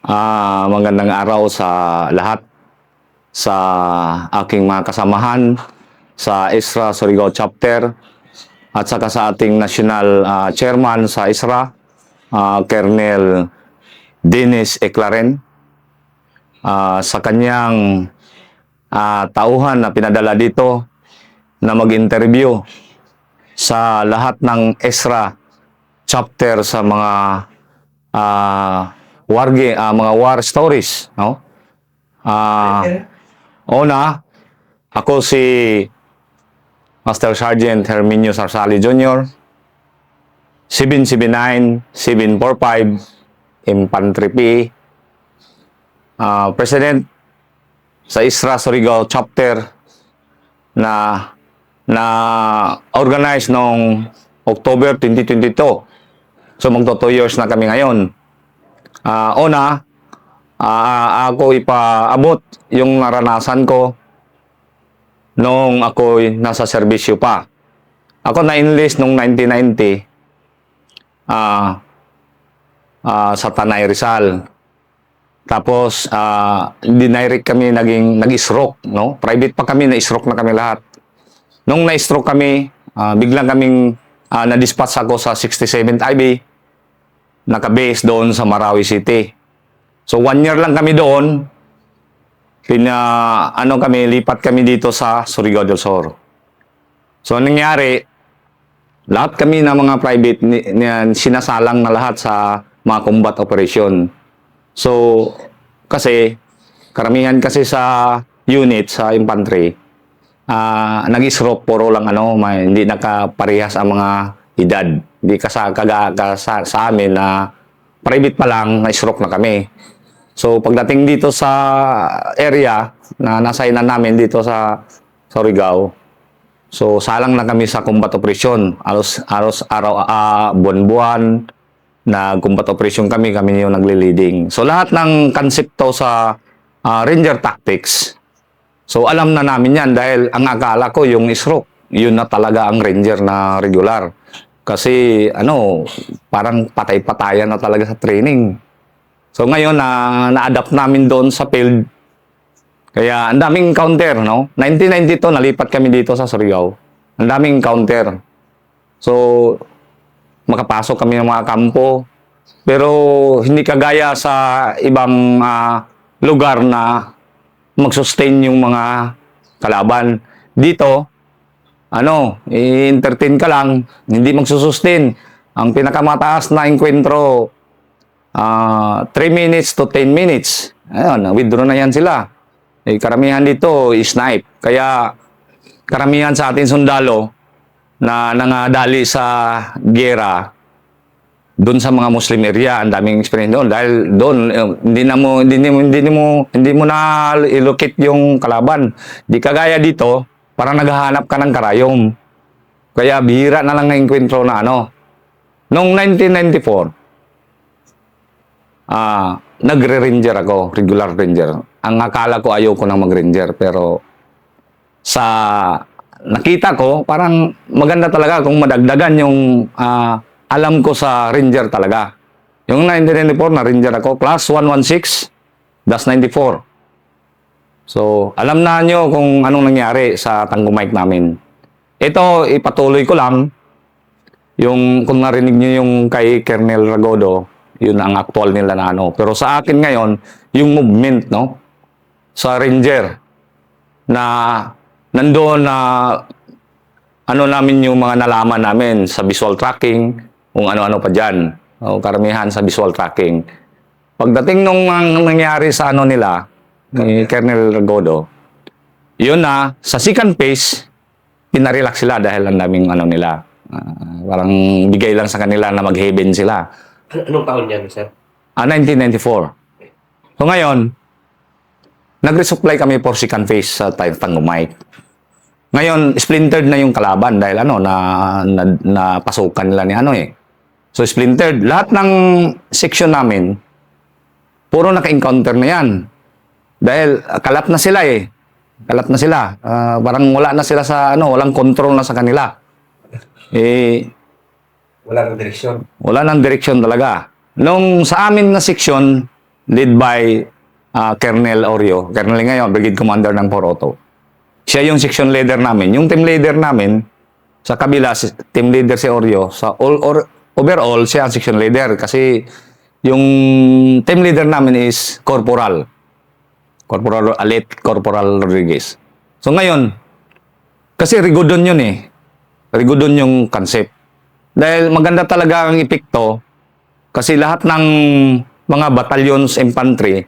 Magandang araw sa lahat, sa aking mga kasamahan sa ISRA Surigao Chapter at saka sa ating National Chairman sa ISRA, Colonel Dennis Eclaren, sa kanyang tauhan na pinadala dito na mag-interview sa lahat ng ISRA Chapter sa mga mga war stories, no? Una, ako si Master Sergeant Herminio Sarsali Jr., 779-745 Infantry P, President sa ISRA Surigao Chapter na organize noong October 2022. So magto 2 years na kami ngayon. Ako ipaabot yung naranasan ko nung ako'y nasa serbisyo pa. Ako na-enlist noong 1990 sa Tanay Rizal. Tapos dinirect kami nag-stroke, no? Private pa kami, na-stroke na kami lahat. Nung na-stroke kami, biglang kaming na-dispatch ako sa 67th IB, naka-base doon sa Marawi City. So 1 year lang kami doon. Lipat kami dito sa Surigao del Sur. So nangyari, lahat kami na mga private sinasalang na lahat sa mga combat operation. So kasi karamihan kasi sa unit sa infantry, nag-stroke puro lang hindi nakaparehas ang mga edad. Hindi sa amin na private pa lang, na-stroke na kami. So, pagdating dito sa area na nasainan namin dito sa Surigao, so, salang na kami sa combat operation. Buwan-buwan na combat operation kami yung nagli-leading. So, lahat ng konsepto sa Ranger Tactics, so, alam na namin yan dahil ang akala ko yung stroke, yun na talaga ang Ranger na regular. Kasi parang patay-patayan na talaga sa training. So ngayon na-adapt namin doon sa field. Kaya ang daming encounter, no? 1992 nalipat kami dito sa Surigao. Ang daming encounter. So makapasok kami ng mga kampo. Pero hindi kagaya sa ibang lugar na mag-sustain yung mga kalaban. Dito i-entertain ka lang, hindi magsusustain. Ang pinakamataas na enkwentro, 3 minutes to 10 minutes. Ayun, withdraw na yan sila. Karamihan dito, snipe. Kaya, karamihan sa ating sundalo na nangadali sa gera, doon sa mga Muslim area, ang daming experience doon. Dahil doon, hindi mo na ilocate yung kalaban. Di kagaya dito, parang naghahanap ka ng karayom. Kaya bihira na lang ng enkwentro na Noong 1994, nagre-ranger ako, regular ranger. Ang akala ko ayoko nang mag-ranger, pero sa nakita ko, parang maganda talaga kung madagdagan yung alam ko sa ranger talaga. Yung 1994 na ranger ako, class 116-94. So, alam na nyo kung anong nangyari sa Tanggumayk namin. Ito, ipatuloy ko lang. Kung narinig nyo yung kay Colonel Ragodo, yun ang actual nila na Pero sa akin ngayon, yung movement, no? Sa Ranger, na nandoon na namin yung mga nalaman namin sa visual tracking, kung ano-ano pa dyan. Karamihan sa visual tracking. Pagdating nung nangyari sa nila, ni Colonel Ragodo, yun sa second phase, pinarelax sila dahil ang daming nila. Parang bigay lang sa kanila na mag-heaven sila. Anong taon yan, sir? 1994. So ngayon, nag-resupply kami for second phase sa Tanggumayk. Ngayon, splintered na yung kalaban dahil na pasukan nila ni So splintered. Lahat ng section namin, puro naka-encounter na yan. Dahil kalat na sila Kalat na sila. Parang wala na sila sa walang control na sa kanila. Wala nang direksyon. Wala nang direksyon talaga. Nung sa amin na section, led by Colonel Oreo. Colonel ngayon, Brigade Commander ng Poroto. Siya yung section leader namin. Yung team leader namin, sa kabila, team leader si Oreo. Sa overall, siya ang section leader. Kasi yung team leader namin is Corporal. Corporal Alit, Corporal Rodriguez. So ngayon, kasi Rigodon yun eh. Rigodon yung concept. Dahil maganda talaga ang epekto, kasi lahat ng mga battalions infantry,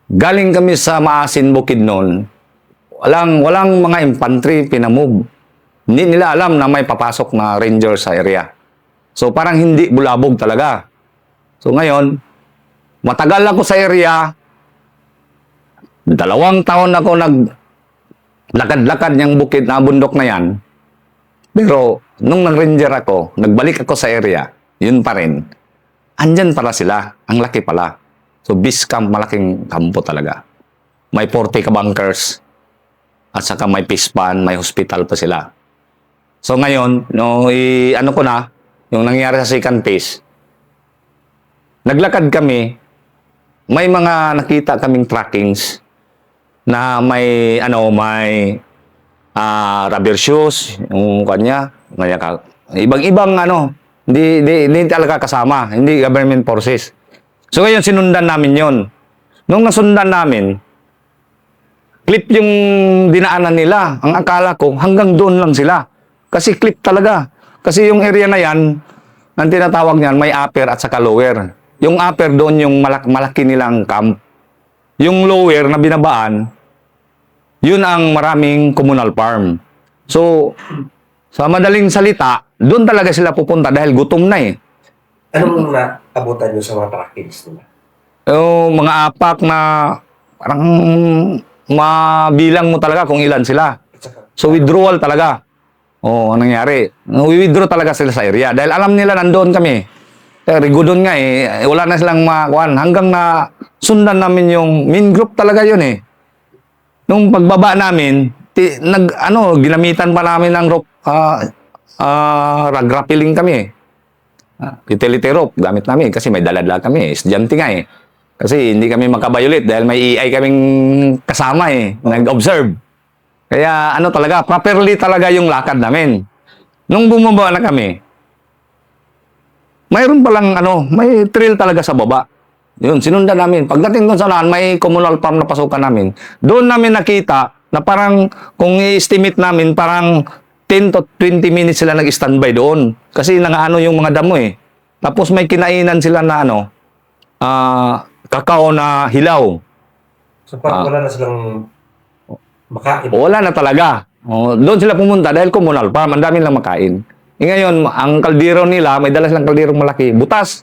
galing kami sa Maasin Bukid noon, walang mga infantry pinamove. Hindi nila alam na may papasok na ranger sa area. So parang hindi bulabog talaga. So ngayon, matagal ako sa area, 2 taon ako lakad-lakad yung bukid na bundok na yan. Pero nung nag-ranger ako, nagbalik ako sa area, yun pa rin. Andyan pala sila, ang laki pala. So base camp, malaking kampo talaga. May 40 ka bunkers. At saka may pispan, may hospital pa sila. So ngayon, ano ko na, yung nangyari sa second phase, naglakad kami, may mga nakita kaming trackings na may rubber shoes, yung kanya, ibang-ibang hindi talaga kasama, hindi government forces. So ngayon, sinundan namin yon. Nung nasundan namin, clip yung dinaanan nila. Ang akala ko, hanggang doon lang sila. Kasi clip talaga. Kasi yung area na yan, ang tinatawag niyan, may upper at saka lower. Yung upper doon yung malaki nilang camp. Yung lower na binabaan, yun ang maraming communal farm. So, sa madaling salita, doon talaga sila pupunta dahil gutom na eh. Anong naabutan nyo sa mga trackings nila? Yung mga apak na parang mabilang mo talaga kung ilan sila. So withdrawal talaga. Anong nangyari? We-withdraw talaga sila sa area dahil alam nila nandoon kami. Rigodon nga eh. Wala na silang makuhan. Hanggang na sundan namin yung main group talaga yun eh. Nung pagbaba namin, ginamitan pa namin ng rope, grappling kami. Utility rope, gamit namin kasi may daladala kami. Estudyante nga eh. Kasi hindi kami makabayulit dahil may EI kaming kasama eh, nag-observe. Kaya talaga, properly talaga yung lakad namin. Nung bumaba na kami, mayroon palang may trail talaga sa baba. Yun, sinundan namin. Pagdating doon sa naan, may communal farm na pasukan namin. Doon namin nakita na parang, kung i-estimate namin, parang 10 to 20 minutes sila nag-standby doon. Kasi nangaano yung mga damo eh. Tapos may kinainan sila na kakao na hilaw. So parang wala na silang makain. Wala na talaga. Doon sila pumunta dahil communal farm. Ang dami lang makain. Ngayon, ang kaldero nila, may dala silang kalderong malaki. Butas.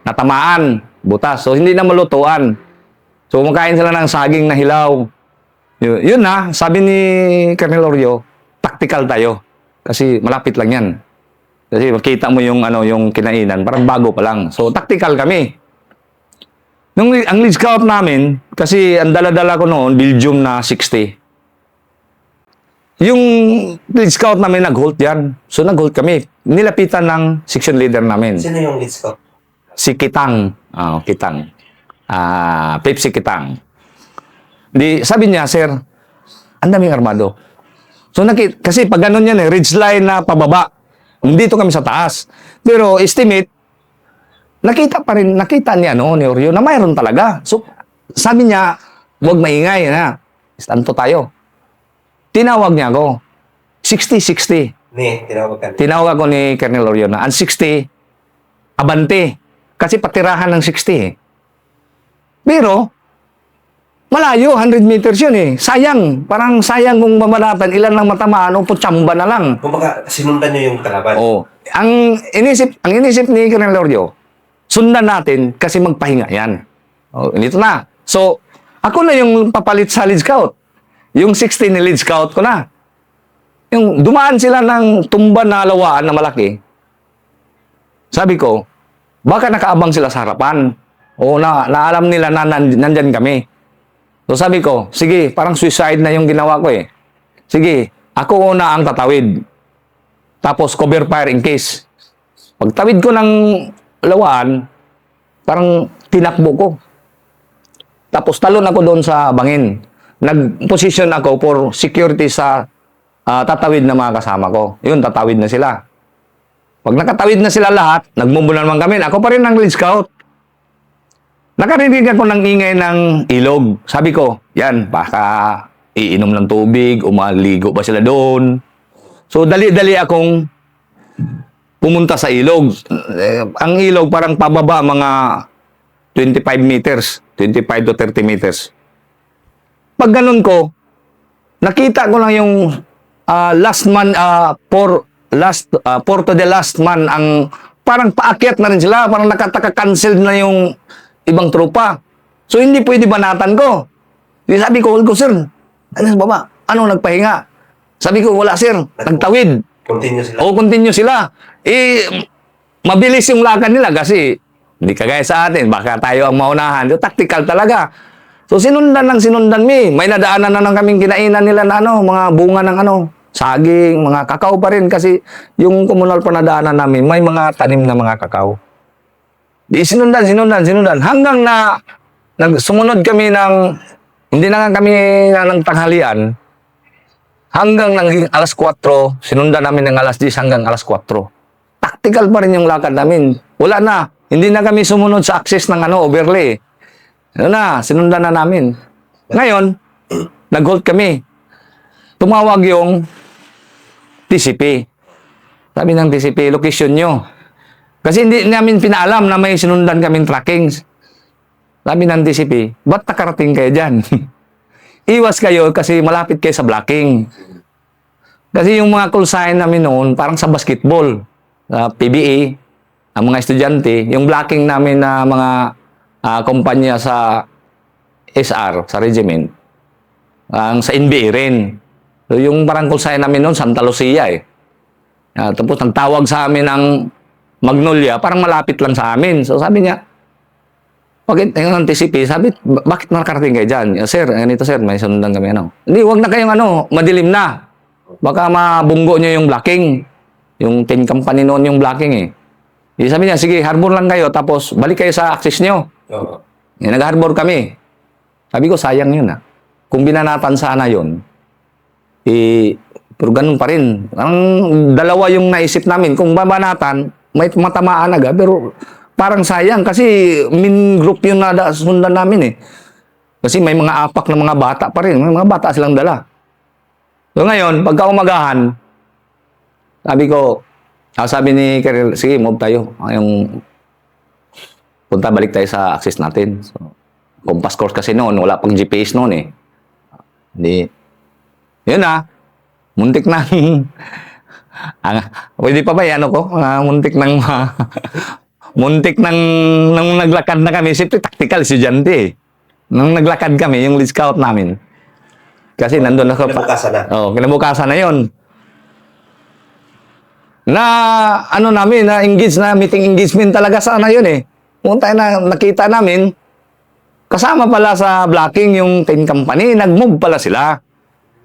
Natamaan. Butas. So, hindi na malutuan. So, makain sila ng saging na hilaw. Yun na, sabi ni Colonel Oreo, tactical tayo. Kasi malapit lang yan. Kasi makita mo yung kinainan, parang bago pa lang. So, tactical kami. Ang lead scout namin, kasi ang dala-dala ko noon, Belgium na 60. Yung lead scout namin nag-halt yan. So, nag-halt kami. Nilapitan ng section leader namin. Sino yung lead scout? Si Kitang. Kitang. Pepsi Kitang. Sabi niya, sir, ang daming armado. So, kasi pag ganun yan ridge line na pababa. Dito kami sa taas. Pero, estimate, nakita niya ni Oreo na mayroon talaga. So, sabi niya, huwag maingay na. Istanto tayo. Tinawag niya ako. 60-60. Tinawag ka. Tinawag ako ni Colonel Oreo na ang 60, abante. Kasi patirahan ng 60 eh. Pero, malayo, 100 meters yun eh. Sayang. Parang sayang kung mamanatan, ilan lang matamaan o putsamba na lang. Kumbaga, sinundan nyo yung kalaban. Ang inisip ni Colonel Oreo, sundan natin kasi magpahinga yan. Ito na. So, ako na yung papalit sa lead scout. Yung 60 ni lead scout ko na. Yung dumaan sila ng tumba na lawaan na malaki. Sabi ko, baka nakaabang sila sa harapan. Naalam nila na nandyan kami. So sabi ko, sige, parang suicide na yung ginawa ko eh. Sige, ako una ang tatawid. Tapos cover fire in case. Pagtawid ko ng lawaan, parang tinakbo ko. Tapos talon ako doon sa bangin. Nag-position ako for security sa tatawid na mga kasama ko. Yun, tatawid na sila. Pag nakatawid na sila lahat, nagmumula naman kami. Ako pa rin ang lead scout. Nakarinig ako ng ingay ng ilog. Sabi ko, yan, baka iinom ng tubig, umaligo ba sila doon. So, dali-dali akong pumunta sa ilog. Ang ilog parang pababa mga 25 meters, 25 to 30 meters. Pag ganun ko, nakita ko lang yung last man, for to the last man, ang parang paakyat na rin sila, parang nakataka-cancel na yung ibang tropa. So, hindi pwede banatan ko. Di sabi ko, sir, ano sa baba? Ano nagpahinga? Sabi ko, wala sir, nagtawid. Continue sila. O, continue sila. Mabilis yung lakad nila kasi hindi kagaya sa atin, baka tayo ang maunahan. Tactical talaga. So, sinundan mi. May nadaanan na lang kaming kinainan nila na mga bunga ng saging, mga kakao pa rin kasi yung komunal pa nadaanan namin, may mga tanim na mga kakao. Di sinundan. Hanggang na sumunod kami ng, hindi na nga kami ng tanghalian, hanggang ng alas 4, sinundan namin ng alas 10 hanggang alas 4. Tactical pa rin yung lakad namin. Wala na. Hindi na kami sumunod sa access ng overlay. Ano na, sinundan na namin. Ngayon, nag-hold kami. Tumawag yung TCP. Sabi ng TCP, location nyo. Kasi hindi namin pinaalam na may sinundan kaming tracking. Sabi ng TCP, ba't nakarating kayo dyan? Iwas kayo kasi malapit kayo sa blocking. Kasi yung mga call sign namin noon, parang sa basketball, PBA, ang mga estudyante, yung blocking namin na mga kumpanya sa SR, sa regiment, sa NBA rin. So, yung parang call sign namin noon, Santa Lucia eh. Tapos nagtawag sa amin ang Magnolia, parang malapit lang sa amin. So sabi niya, bakit yung TCP, sabi, bakit nakarating kayo dyan? Sir, ganito sir, may sundan kami Hindi, wag na kayong madilim na. Baka mabunggo nyo yung blocking. Yung 10 company noon yung blocking eh. Sabi niya, sige, harbor lang kayo, tapos balik kayo sa access nyo. Nag-harbor kami. Sabi ko, sayang yun Kung binanatan sana yun, pero ganun pa rin. Ang dalawa yung naisip namin, kung babanatan, may matamaan agad, pero parang sayang kasi min group yung sundan namin eh. Kasi may mga apak na mga bata pa rin. May mga bata silang dala. So ngayon, pagka umagahan, sabi ni Keril, sige, move tayo. Balik tayo sa access natin. So, compass course kasi noon, wala pang GPS noon eh. Hindi. Yun muntik na. Pwede pa ba muntik nang naglakad na kami. Siyempre, tactical, estudyante eh. Nung naglakad kami, yung lead scout namin. Kasi nandun ako Kinabukasan na. Kinabukasan na yun. Na engage na, meeting engagement talaga sana yun eh. Punta na, nakita namin, kasama pala sa blocking yung 10 company, nag-move pala sila.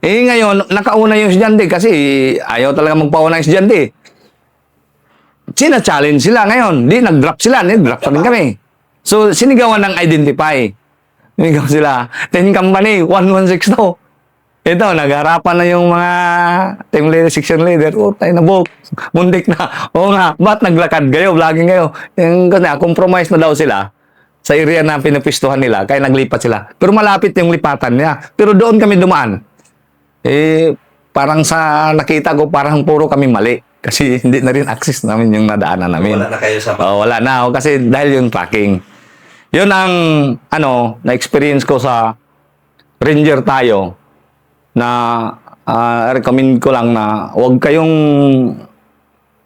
Ngayon, nakauna yung estudyante kasi ayaw talaga magpauna yung estudyante. Sina-challenge sila ngayon. Nag-drop sila. Nag-drop pa rin kami. So, sinigawan ng identify. Sinigaw sila. 10 company, 1162. Ito, nagharapan na yung mga team leader, section leader. Tayo na book. Mundik na. Oo nga, ba't naglakad kayo? Vlogging kayo? Compromise na daw sila sa area na pinapistuhan nila. Kaya naglipat sila. Pero malapit yung lipatan niya. Pero doon kami dumaan. Parang sa nakita ko, parang puro kami mali. Kasi hindi na rin access namin yung nadaanan namin. Wala na kayo sa wala na. Kasi dahil yung tracking. Yun ang, na-experience ko sa Ranger tayo na recommend ko lang na huwag kayong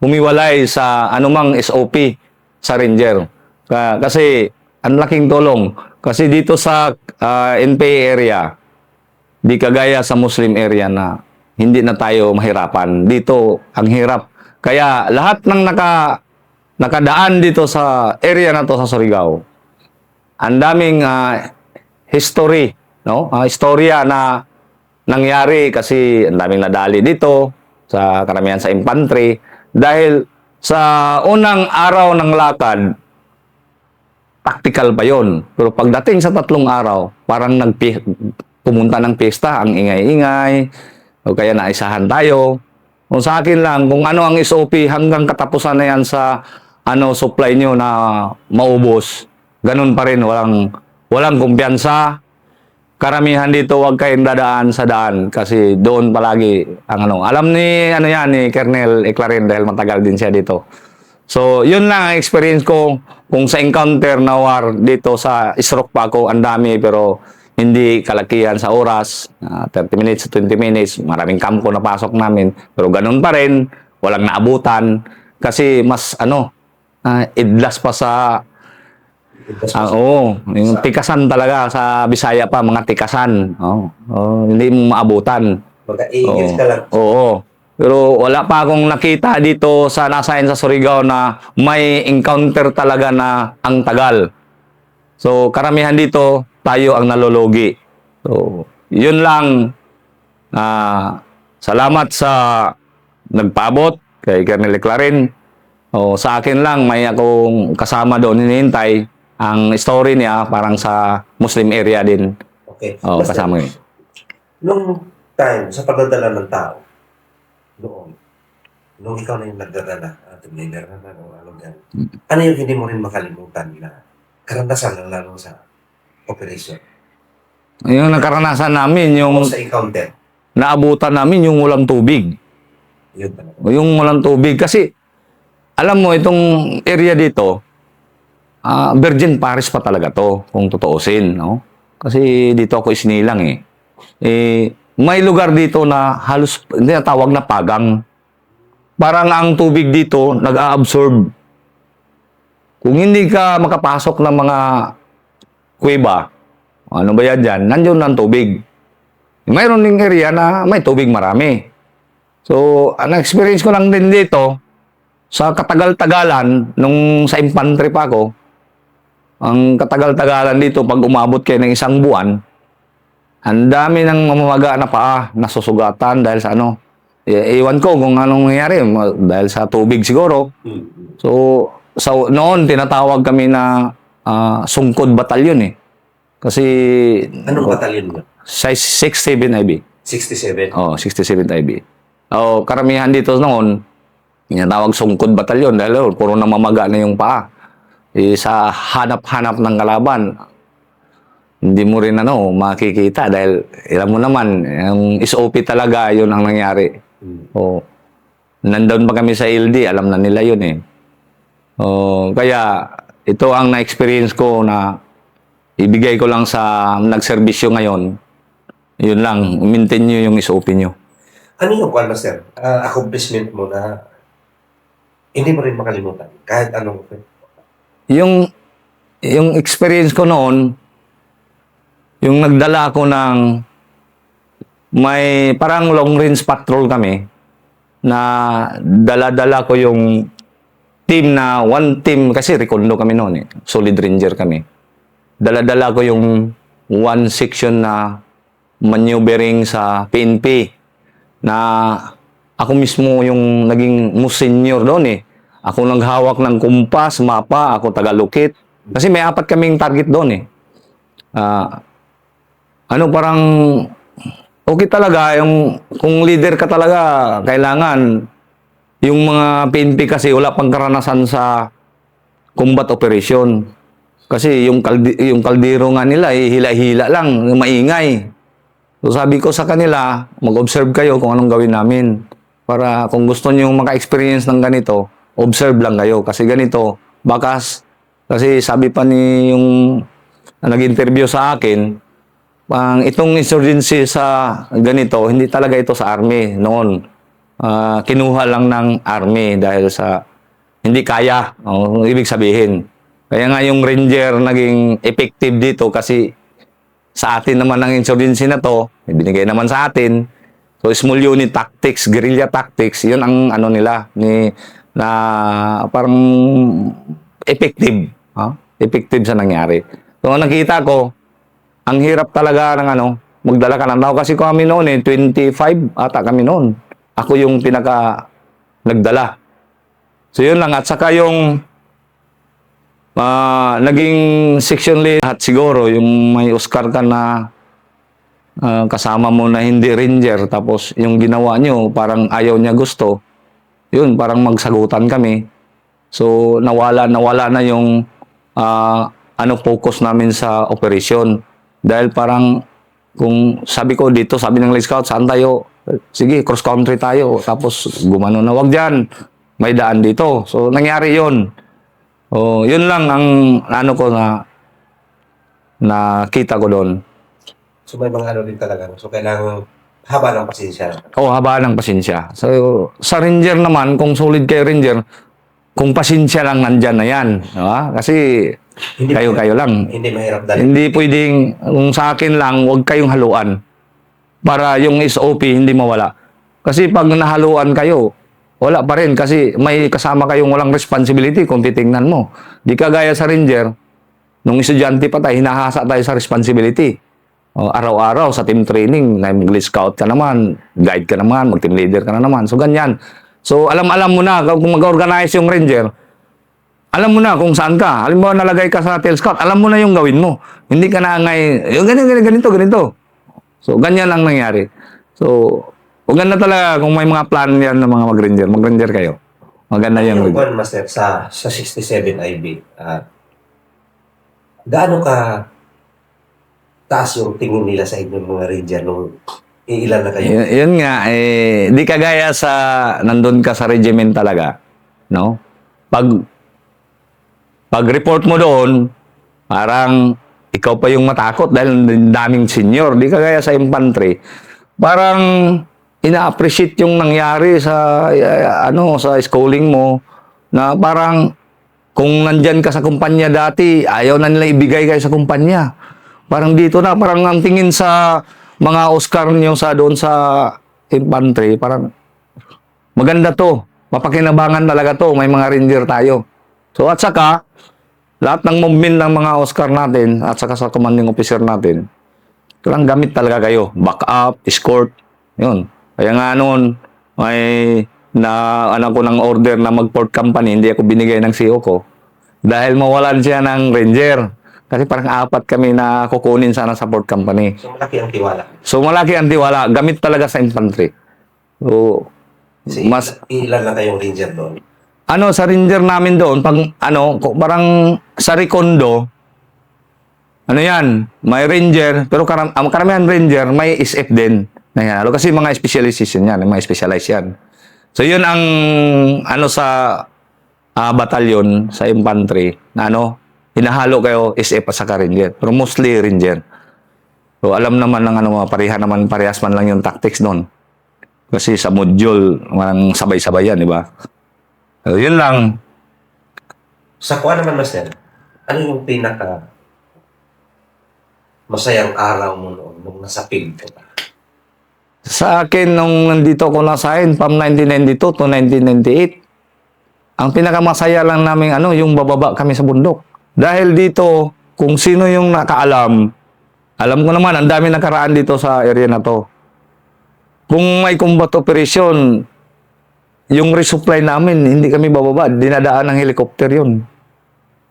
humiwalay sa anumang SOP sa Ranger. Kasi ang laking tulong. Kasi dito sa NPA area, di kagaya sa Muslim area na hindi na tayo mahirapan. Dito, ang hirap. Kaya lahat ng nakadaan dito sa area na to sa Surigao, ang daming history, istorya na nangyari kasi ang daming nadali dito, sa karamihan sa infantry, dahil sa unang araw ng lakad, tactical pa yon. Pero pagdating sa 3 araw, parang pumunta ng pista, ang ingay-ingay, o kaya naisahan tayo. Kung sa akin lang, kung ano ang SOP hanggang katapusan na yan sa supply nyo na maubos, ganun pa rin, walang kumpiyansa. Karamihan dito, wag kayong dadaan sa daan kasi doon palagi ang alam ni Colonel Eclarin dahil matagal din siya dito. So, yun lang ang experience ko kung sa encounter na war dito sa Isrok pa ako, ang dami pero hindi kalakihan sa oras, 30 minutes, 20 minutes, maraming kampo na pasok namin, pero ganun pa rin, walang naabutan kasi mas idlas pa sa oo, yung tikasan talaga sa Bisaya pa, mga tikasan. Hindi mo maabutan. Mag-iigil ka lang. Oo. Pero wala pa akong nakita dito sa nasayan sa Surigao na may encounter talaga na ang tagal. So, karamihan dito, tayo ang nalologi. So, yun lang. Salamat sa nagpaabot kay Colonel Clarin. Sa akin lang, may akong kasama doon hinihintay. Ang story niya parang sa Muslim area din. Okay. Basta, Kasama yun. nung time, sa pagdadala ng tao, nung ikaw na yung nagdadala, may meron na o ano yan, ano yung hindi mo rin makalimutan na karanasan lang lalo sa operation Yung nakaranasan namin, yung o sa encounter? naabutan namin yung walang tubig. Yun talaga. Yung walang tubig. Kasi, alam mo, itong area dito, Virgin Parish pa talaga to, kung tutuusin, no? Kasi dito ako isinilang may lugar dito na halos, hindi tawag na pagang. Parang ang tubig dito, nag-a-absorb. Kung hindi ka makapasok ng mga kuweba, ano ba yan dyan? Nandiyon ng tubig. Mayroon ding area na may tubig marami. So, ang experience ko lang din dito, sa katagal-tagalan, nung sa infantry pa ako, ang katagal-tagalan dito, pag umabot kayo ng 1 buwan, ang dami ng mamamaga na paa, nasusugatan dahil sa iwan ko kung anong nangyari, dahil sa tubig siguro. So, noon, tinatawag kami na Sungkod Batalyon Kasi, Anong batalyon mo? size 67 IB. 67? 67 IB. Karamihan dito noon, tinatawag Sungkod Batalyon dahil puro namamaga na yung paa. Sa hanap-hanap ng kalaban, hindi mo rin makikita dahil alam mo naman, yung SOP talaga yun ang nangyari. Nandun pa kami sa LD, alam na nila yun Kaya ito ang na-experience ko na ibigay ko lang sa nagserbisyo ngayon. Yun lang, maintain nyo yung SOP nyo. Ano yung Master? Accomplishment mo na hindi mo rin makalimutan kahit anong Yung experience ko noon, yung nagdala ako ng may parang long range patrol kami na dala-dala ko yung team na one team kasi Recondo kami noon Solid Ranger kami. Dala-dala ko yung one section na maneuvering sa PNP na ako mismo yung naging most senior doon Ako naghawak ng kumpas, mapa, ako tagalukit. Kasi may 4 kaming target doon parang okay talaga yung kung leader ka talaga, kailangan yung mga PNP kasi wala pang karanasan sa combat operation. Kasi yung kaldero nga nila hila-hila lang, maingay. So sabi ko sa kanila, mag-observe kayo kung anong gawin namin. Para kung gusto niyo maka-experience ng ganito, observe lang kayo. Kasi ganito, bakas, kasi sabi pa ni yung nag-interview sa akin, itong insurgency sa ganito, hindi talaga ito sa army noon. Kinuha lang ng army dahil sa hindi kaya. Ibig sabihin. Kaya nga yung ranger naging effective dito kasi sa atin naman ang insurgency na to, binigay naman sa atin. So small unit tactics, guerrilla tactics, yun ang nila na parang effective. Effective sa nangyari. So nakita ko, ang hirap talaga ng magdala ka ng tao. Kasi kami noon 25 ata kami noon. Ako yung pinaka nagdala. So yun lang. At saka yung Naging section lead at siguro yung may Oscar ka na kasama mo na hindi ranger, tapos yung ginawa nyo parang ayaw niya gusto, yun, parang magsagutan kami. So, nawala na yung focus namin sa operation. Dahil parang, kung sabi ko dito, sabi ng Lead Scout, saan tayo? Sige, cross country tayo. Tapos, gumano na, wag dyan. May daan dito. So, nangyari yun. O, yun lang ang nakita ko doon. So may mga ano din talaga. So kailangan haba ng pasensya. O, haba ng pasensya. So, sa Ranger naman, kung solid kayo Ranger, kung pasensya lang nandyan na yan. Diba? Kasi, kayo-kayo lang. Hindi mahirap dahil. Hindi pwedeng, kung sa akin lang, huwag kayong haluan. Para yung SOP hindi mawala. Kasi pag nahaluan kayo, wala pa rin. Kasi may kasama kayong walang responsibility kung titingnan mo. Di kagaya sa Ranger, nung estudyante pa tayo, hinahasa tayo sa responsibility. Araw-araw sa team training, mag-Lead Scout ka naman, guide ka naman, mag-team leader ka na naman. So, ganyan. So, alam mo na, kung mag-organize yung Ranger, alam mo na kung saan ka. Alam mo, nalagay ka sa Tail Scout, alam mo na yung gawin mo. Hindi ka na yung ganito. So, ganyan ang nangyari. So, maganda talaga kung may mga plan yan ng mga mag-Ranger. Mag-Ranger kayo. Maganda yan. Yung one, Master, sa 67 IB, gaano ka taas yung tingin nila sa inyong mga Ranger nung ilan na kayo? Yun nga, di kagaya sa nandun ka sa regiment talaga. No? Pag-report mo doon, parang ikaw pa yung matakot dahil daming senior. Di kagaya sa infantry. Parang ina-appreciate yung nangyari sa sa schooling mo na parang kung nandyan ka sa kumpanya dati, ayaw na nila ibigay kayo sa kumpanya. Parang dito na, parang ang tingin sa mga Oscar nyo doon sa infantry, parang maganda to. Mapakinabangan talaga to. May mga Ranger tayo. So at saka, lahat ng movement ng mga Oscar natin at saka sa commanding officer natin, kailangan gamit talaga kayo. Backup, escort, yun. Kaya nga noon, may ko ng order na mag-port company, hindi ako binigay ng CEO ko. Dahil mawalan siya ng Ranger. Kasi parang 4 kami na kukunin sana sa port company. So malaki ang tiwala. So malaki ang tiwala. Gamit talaga sa infantry. So, Kasi ilan lang kayong Ranger doon? sa Ranger namin doon, parang sa Recondo, yan, may Ranger, pero karamihan Ranger, may SF din. Kasi mga specialization yan, mga specialized yan. So yun ang, sa batalyon, sa infantry, na hinahalo kayo SF at saka Ranger. Pero mostly Ranger. So alam naman ng parehas man lang yung tactics doon. Kasi sa module, walang sabay-sabay yan, di ba? So, yun lang. Sa kuha naman, Master, ano yung pinaka masayang araw mo noon nung nasa field ka pa? Sa akin, nung nandito ko nasahin, from 1992 to 1998, ang pinakamasaya lang namin, yung bababa kami sa bundok. Dahil dito, kung sino yung nakaalam, alam ko naman, ang dami nakaraan dito sa area na to. Kung may combat operation, yung resupply namin, hindi kami bababa. Dinadaan ng helicopter yun.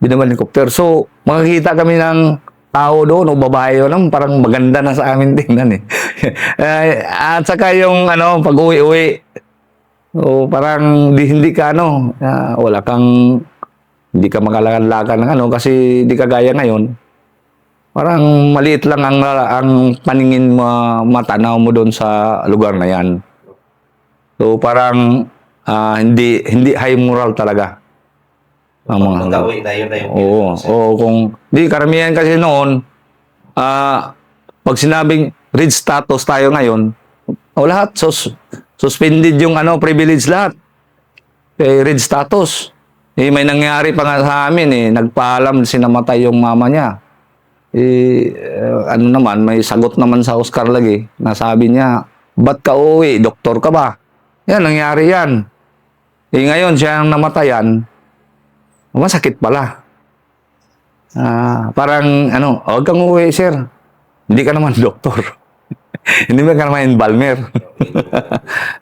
Binaban helicopter. So, makikita kami ng tao doon o babae yun, parang maganda na sa amin tingnan eh. At saka yung pag-uwi-uwi, parang hindi ka wala kang, hindi ka makalakad-lakad ng kasi hindi ka gaya ngayon. Parang maliit lang ang paningin mo, matanaw mo doon sa lugar na yan. So parang hindi high moral talaga. Ang mga uwi na yun na yung kung di karamihan kasi noon, pag sinabing red status tayo ngayon, lahat suspended yung privilege lahat. Red status. May nangyari pa nga sa amin nagpaalam, sinamatay yung mama niya. Naman, may sagot naman sa Oscar lagi. Nasabi niya, ba't ka uwi? Doktor ka ba? Yan, nangyari yan. Ngayon, siya ang namatayan. Masakit pala. Parang, huwag kang uwi, sir. Hindi ka naman doktor. Hindi ka naman embalmer.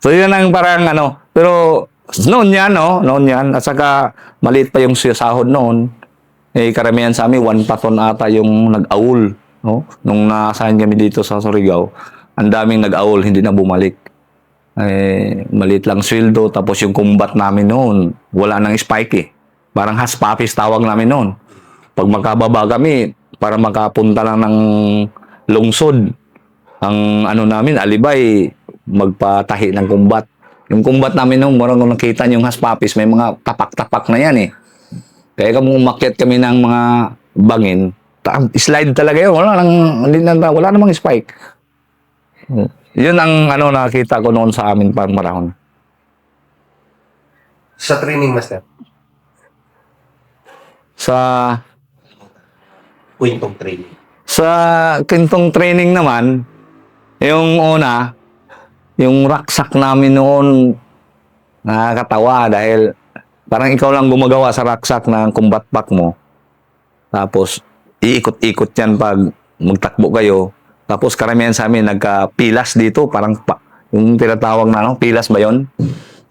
So, yun ang parang, pero, noon yan. At saka, maliit pa yung sahod noon. karamihan sa amin, 1 paton ata yung nag-aul. No? Nung na-assign kami dito sa Surigao, ang daming nag-aul, hindi na bumalik. Maliit lang sweldo, tapos yung combat namin noon, wala nang spike eh. Parang haspapis tawag namin noon. Pag makababa kami, para makapunta lang ng lungsod, ang ano namin, alibay, magpatahi ng combat. Yung combat namin noon, marang kung nakita niyo yung haspapis, may mga tapak-tapak na yan eh. Kaya kung umakyat kami ng mga bangin, slide talaga yun. Wala namang spike. Yun ang ano nakita ko noon sa amin pang marahon. Sa training, Master, Sa kwentong training. sa kintong training naman, yung una, yung rucksack namin noon, nakakatawa dahil parang ikaw lang gumagawa sa rucksack ng combat pack mo. Tapos, iikot-ikot yan pag magtakbo kayo. Tapos, karamihan sa amin, nagka-pilas dito. Parang, yung tinatawag na, ano, pilas ba yon?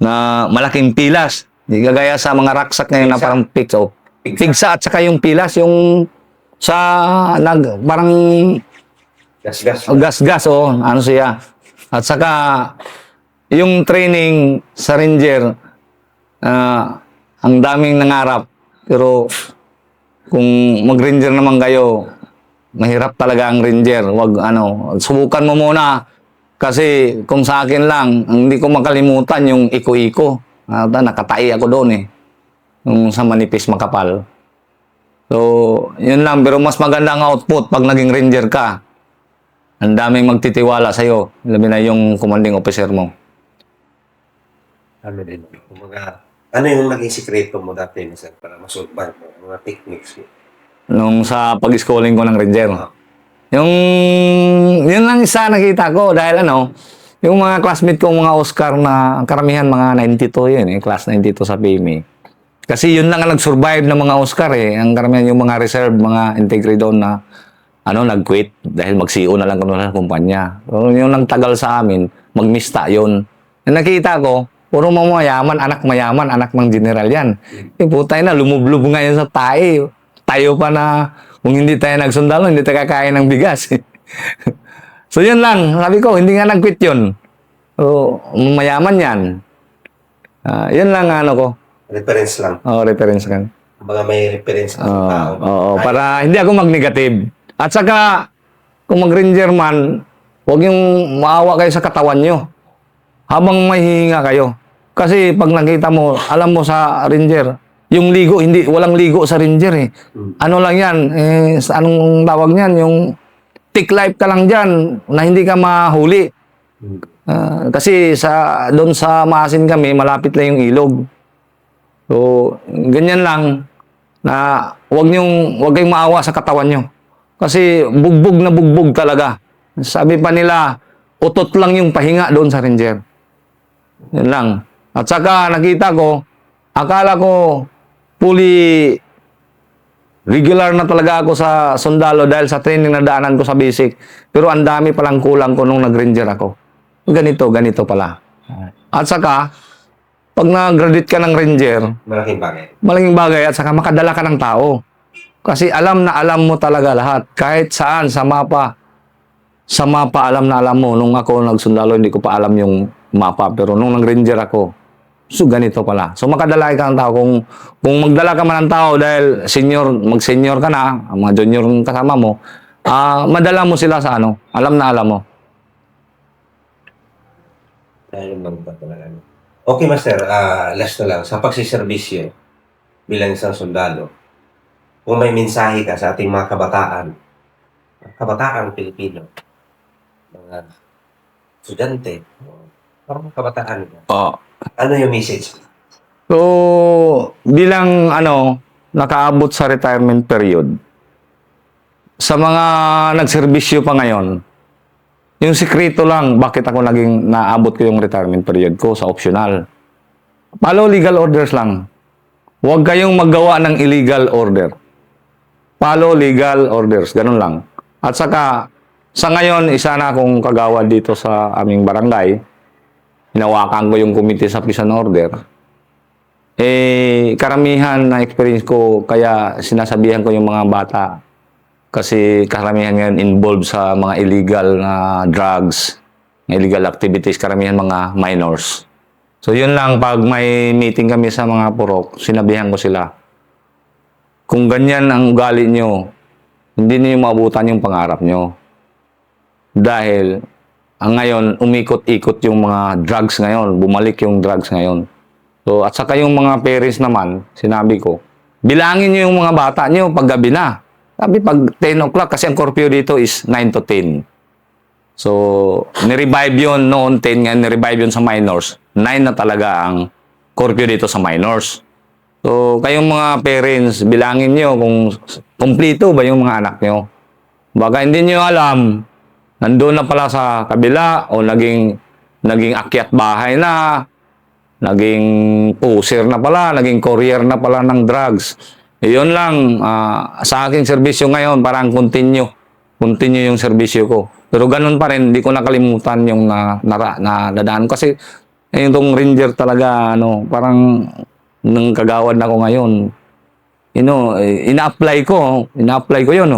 Na malaking pilas. Di kagaya sa mga rucksack ngayon na parang pigs. Oh. Pigsa at saka yung pilas, yung sa, parang Gas-gas. gas-gas, oh. Ano siya. At saka, yung training sa Ranger, ang daming nangarap. Pero, kung mag-Ranger naman kayo, mahirap talaga ang Ranger. Wag, subukan mo muna. Kasi, kung sa akin lang, hindi ko makalimutan yung iko-iko. Nakatai ako doon eh. Yung sa manipis makapal. So, yun lang. Pero mas maganda ang output pag naging Ranger ka. Ang daming magtitiwala sa'yo. Labi na yung commanding officer mo. Ano din. Ano yung naging sikreto mo dati, Master, para masurvive mo? Mga techniques mo? Nung sa pag-schooling ko ng Ranger. Yun lang isa nakita ko. Dahil yung mga classmate ko, mga Oscar na karamihan mga 92 yun eh. Class 92 sa PME. Kasi yun lang ang nag-survive ng mga Oscar eh. Ang karamihan yung mga reserve, mga integridon na nag-quit dahil mag-CO na lang kung sa kumpanya. So, yung nagtagal sa amin, magmista yun. Yung nakita ko, puro mga mayaman, anak ng general yan. Putay na, lumublub ngayon sa tae. Tayo pa na, kung hindi tayo nagsundalo, hindi tayo kakain ng bigas. So, yun lang. Sabi ko, hindi nga nag-quit yun. So, mayaman yan. Yun lang ko. Reference lang. Reference lang. Mga may reference na sa tao. Oo, para hindi ako mag-negative. At saka, kung mag-Ranger man, huwag yung maawa kayo sa katawan nyo. Habang may hihinga kayo. Kasi pag nakita mo, alam mo sa Ranger, yung ligo, walang ligo sa Ranger eh. Ano lang yan, anong tawag niyan, yung tick life ka lang dyan, na hindi ka mahuli. Kasi doon sa Maasin kami, malapit lang yung ilog. So, ganyan lang, na huwag kayong maawa sa katawan nyo. Kasi bugbog na bugbog talaga. Sabi pa nila, utot lang yung pahinga doon sa Ranger. Yan lang. At saka nakita ko, akala ko fully regular na talaga ako sa sundalo dahil sa training na daanan ko sa basic. Pero ang dami palang kulang ko nung nag-Ranger ako. Ganito pala. At saka, pag nag-graduate ka ng Ranger, malaking bagay at saka makadala ka ng tao. Kasi alam na alam mo talaga lahat. Kahit saan, sa mapa, alam na alam mo. Nung ako nagsundalo, hindi ko pa alam yung mapa. Pero nung nag-Ranger ako, so ganito pala. So makadala ka ng tao. Kung magdala ka man ng tao dahil mag-senior ka na, mga junior kasama mo, madala mo sila sa alam na alam mo. Ayun lang ba talaga. Okay, Master. Last na lang. Sa pagsiservisyo bilang isang sundalo, kung may mensahe ka sa ating mga kabataan Pilipino, mga estudyante, parang kabataan ka, ano yung message? So, bilang nakaabot sa retirement period, sa mga nagserbisyo pa ngayon, yung sikreto lang bakit ako naabot ko yung retirement period ko sa optional. Follow legal orders lang. Huwag kayong maggawa ng illegal order. Follow legal orders. Ganun lang. At saka, sa ngayon, isa na akong kagawad dito sa aming barangay. Hinawakan ko yung committee sa prison order. karamihan na experience ko, kaya sinasabihan ko yung mga bata. Kasi karamihan ngayon involved sa mga illegal na drugs, illegal activities, karamihan mga minors. So yun lang, pag may meeting kami sa mga purok, sinabihan ko sila, kung ganyan ang ugali nyo, hindi niyo maabutan yung pangarap nyo. Dahil ang ngayon, umikot-ikot yung mga drugs ngayon, bumalik yung drugs ngayon. So, at saka yung mga parents naman, sinabi ko, bilangin nyo yung mga bata nyo pag gabi na. Sabi pag 10 o'clock, kasi ang curfew dito is 9 to 10. So, nirevive yun noon 10, ngayon nirevive yun sa minors. 9 na talaga ang curfew dito sa minors. So, kayong mga parents, bilangin nyo kung kumpleto ba yung mga anak nyo. Baka hindi nyo alam, nandun na pala sa kabila o naging akyat bahay na, naging pusher na pala, naging courier na pala ng drugs. Iyon lang, sa aking serbisyo ngayon, parang continue yung serbisyo ko. Pero ganun pa rin, hindi ko nakalimutan yung nadaan. Kasi yung ranger talaga, parang nang kagawad na ako ngayon. Ina-apply ko yun,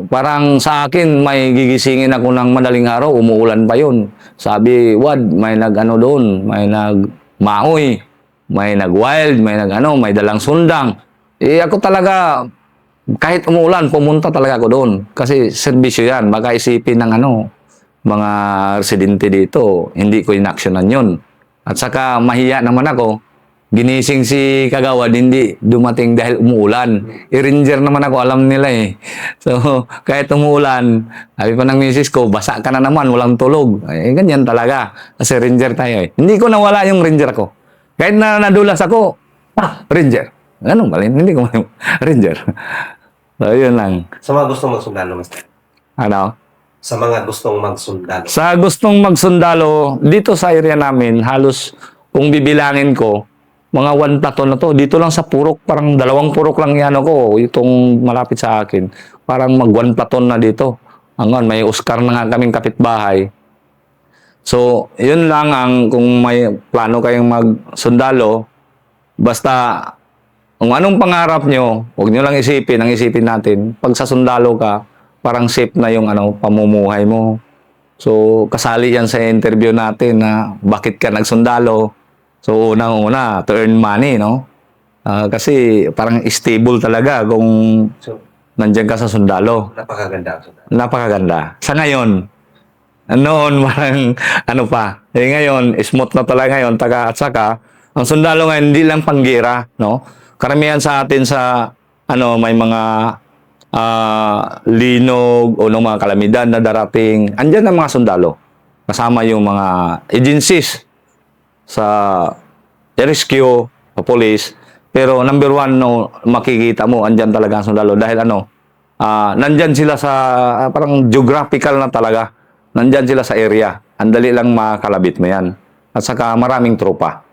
parang sa akin, may gigisingin ako ng madaling araw, umuulan pa yun. Sabi, Wad, may doon, may nagmaoy, may nag-wild, may dalang sundang. Ako talaga, kahit umuulan, pumunta talaga ako doon. Kasi serbisyo yan, baka isipin ng mga residente dito, hindi ko inaksyonan yun. At saka, mahiya naman ako, ginising si Kagawad, hindi dumating dahil umuulan. I-ranger naman ako, alam nila eh. So, kahit umuulan, sabi pa ng misis ko, basa ka na naman, walang tulog. Ganyan talaga. Kasi ranger tayo eh. Hindi ko nawala yung ranger ko. Kahit na nadulas ako, ranger. Ganun ba? Hindi ko ranger. So, yun lang. Sa mga gustong magsundalo, Master. Ano? Sa mga gustong magsundalo. Sa gustong magsundalo, dito sa area namin, halos kung bibilangin ko, mga 1 platon na to. Dito lang sa purok, parang 2 purok lang yan ako. Itong malapit sa akin. Parang mag 1 platon na dito. Hanggang may Oscar na nga kaming kapitbahay. So, yun lang kung may plano kayong magsundalo, basta kung anong pangarap nyo, huwag nyo lang isipin, ang isipin natin, pag sa sundalo ka, parang safe na yung pamumuhay mo. So, kasali yan sa interview natin na bakit ka nagsundalo. So, unang-una, to earn money, no? Kasi parang stable talaga kung So, nandiyan ka sa sundalo. napakaganda ang sundalo. Napakaganda. Sa ngayon, noon parang pa. Ngayon, smooth na talaga ngayon. At saka, ang sundalo ngayon, hindi lang panggira, no? Karamihan sa atin sa, may mga linog o mga kalamidad na darating. Andyan ang mga sundalo. Kasama yung mga agencies sa rescue, sa police. Pero number 1, makikita mo, andyan talaga ang sundalo. Dahil nandyan sila sa, parang geographical na talaga. Nandyan sila sa area. Andali lang makalabit mo yan. At saka maraming tropa.